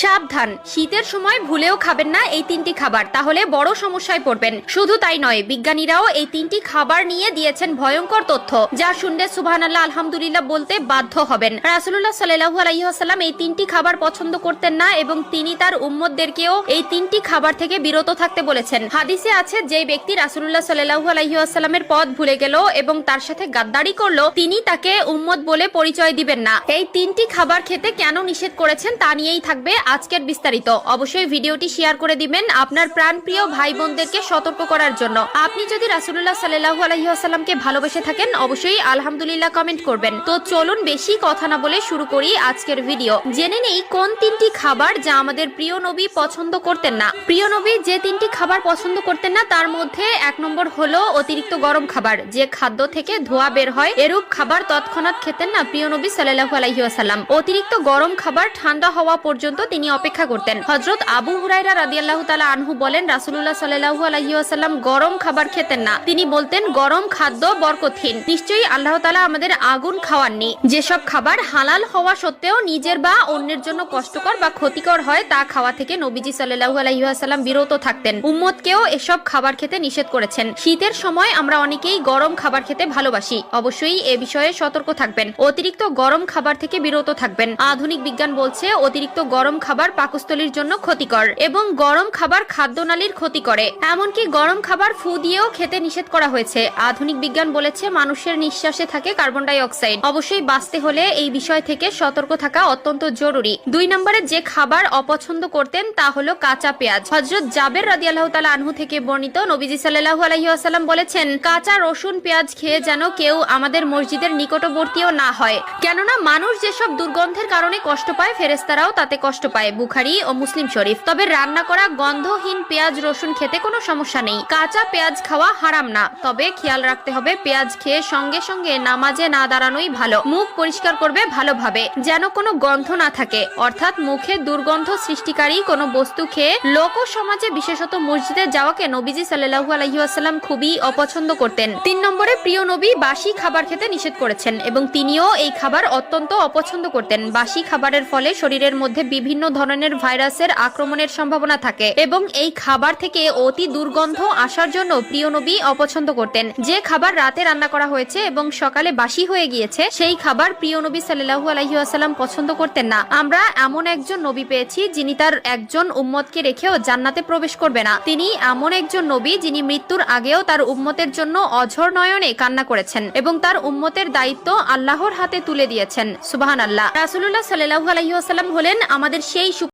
সাবধান, শীতের সময় ভুলেও খাবেন না এই তিনটি খাবার, তাহলে বড় সমস্যায় পড়বেন। শুধু তাই নয়, বিজ্ঞানীরাও এই তিনটি খাবার নিয়ে দিয়েছেন ভয়ঙ্কর তথ্য, যা শুনলে সুবহানাল্লাহ আলহামদুলিল্লাহ বলতে বাধ্য হবেন। রাসূলুল্লাহ সাল্লাল্লাহু আলাইহি ওয়াসাল্লাম এই তিনটি খাবার পছন্দ করতেন না এবং তিনি তার উম্মতদেরকেও এই তিনটি খাবার থেকে বিরত থাকতে বলেছেন। হাদিসে আছে, যে ব্যক্তি রাসূলুল্লাহ সাল্লাল্লাহু আলাইহি ওয়াসাল্লামের পথ ভুলে গেল এবং তার সাথে গাদ্দারি করলো, তিনি তাকে উম্মত বলে পরিচয় দিবেন না। এই তিনটি খাবার খেতে কেন নিষেধ করেছেন তা নিয়েই থাকবে আজকের বিস্তারিত। অবশ্যই ভিডিওটি শেয়ার করে দিবেন আপনার প্রাণপ্রিয় ভাই বোনদেরকে সতর্ক করার জন্য। আপনি যদি রাসূলুল্লাহ সাল্লাল্লাহু আলাইহি ওয়াসাল্লামকে ভালোবেসে থাকেন, অবশ্যই আলহামদুলিল্লাহ কমেন্ট করবেন। তো চলুন বেশি কথা না বলে শুরু করি আজকের ভিডিও। জেনে নেই কোন তিনটি খাবার যা আমাদের প্রিয় নবী পছন্দ করতেন না। প্রিয় নবী যে তিনটি খাবার পছন্দ করতেন না তার মধ্যে 1 নম্বর হলো অতিরিক্ত গরম খাবার। যে খাদ্য থেকে ধোঁয়া বের হয় এরূপ খাবার তৎক্ষণাৎ খেতেন না প্রিয় নবী সাল্লাল্লাহু আলাইহি ওয়াসাল্লাম। অতিরিক্ত গরম খাবার ঠান্ডা হওয়া পর্যন্ত তিনি অপেক্ষা করতেন। হযরত আবু হুরায়রা রাদিয়াল্লাহু তাআলা আনহু বলেন, রাসূলুল্লাহ সাল্লাল্লাহু আলাইহি ওয়াসাল্লাম গরম খাবার খেতেন না। তিনি বলতেন, গরম খাদ্য বরকতহীন। নিশ্চয়ই আল্লাহ তাআলা আমাদের আগুন খাওয়াননি। যেসব খাবার হালাল হওয়া সত্ত্বেও নিজের বা অন্যের জন্য কষ্টকর বা ক্ষতিকর হয় তা খাওয়া থেকে নবীজি সাল্লাল্লাহু আলাইহি ওয়াসাল্লাম বিরত থাকতেন। উম্মতকেও এসব খাবার খেতে নিষেধ করেছেন। শীতের সময় আমরা অনেকেই গরম খাবার খেতে ভালোবাসি। অবশ্যই এ বিষয়ে সতর্ক থাকবেন। অতিরিক্ত গরম খাবার থেকে বিরত থাকবেন। আধুনিক বিজ্ঞান বলছে অতিরিক্ত গরম খাবার পাকস্থলীর জন্য ক্ষতিকর এবং গরম খাবার খাদ্যনালীর ক্ষতি করে। এমনকি গরম খাবার ফু দিয়েও খেতে নিষেধ করা হয়েছে। আধুনিক বিজ্ঞান বলেছে মানুষের নিঃশ্বাসে থাকে কার্বন ডাই অক্সাইড। অবশ্যই বাঁচতে হলে এই বিষয় থেকে সতর্ক থাকা অত্যন্ত জরুরি। 2 নম্বরে যে খাবার অপছন্দ করতেন তা হলো কাঁচা পেঁয়াজ। হযরত জাবের রাদিয়াল্লাহু তাআলা আনহু থেকে বর্ণিত, নবীজি সাল্লাল্লাহু আলাইহি ওয়াসাল্লাম বলেছেন, কাঁচা রসুন পেঁয়াজ খেয়ে যেন কেউ আমাদের মসজিদের নিকটবর্তীও না হয়, কেননা মানুষ যেসব দুর্গন্ধের কারণে কষ্ট পায় ফেরেশতারাও তাতে কষ্ট পায়। বুখারী ও মুসলিম শরীফ। তবে রান্না করা গন্ধহীন পেঁয়াজ রসুন খেতে কোনো সমস্যা নেই। কাঁচা পেঁয়াজ খাওয়া হারাম না, তবে খেয়াল রাখতে হবে পেঁয়াজ খেয়ে সঙ্গে সঙ্গে নামাজে না দাঁড়ানোই ভালো। মুখ পরিষ্কার করবে ভালোভাবে, যেন কোনো গন্ধ না থাকে, অর্থাৎ মুখে দুর্গন্ধ সৃষ্টিকারী কোনো বস্তু খেয়ে লোক সমাজে বিশেষত মসজিদে যাওয়াকে নবীজি সাল্লাল্লাহু আলাইহি ওয়াসাল্লাম খুবই অপছন্দ করতেন। 3 নম্বরে প্রিয় নবী বাসি খাবার খেতে নিষেধ করেছেন এবং তিনিও এই খাবার অত্যন্ত অপছন্দ করতেন। বাসি খাবারের ফলে শরীরের মধ্যে বিভিন্ন ধরনের ভাইরাসের আক্রমণের সম্ভাবনা থাকে এবং এই খাবার থেকে অতি দুর্গন্ধ আসার জন্য প্রিয় নবী অপছন্দ করতেন। যে খাবার রাতে রান্না করা হয়েছে এবং সকালে বাসি হয়ে গিয়েছে সেই খাবার প্রিয় নবী সাল্লাল্লাহু আলাইহি ওয়াসাল্লাম পছন্দ করতেন না। আমরা এমন একজন নবী পেয়েছি যিনি তার একজন উম্মতকে রেখেও জান্নাতে প্রবেশ করবে না। তিনি এমন একজন নবী যিনি মৃত্যুর আগেও তার উম্মতের জন্য অঝর নয়নে কান্না করেছেন এবং তার উম্মতের দায়িত্ব আল্লাহর হাতে তুলে দিয়েছেন। সুবহানাল্লাহ। রাসূলুল্লাহ সাল্লাল্লাহু আলাইহি ওয়াসাল্লাম হলেন আমাদের সেই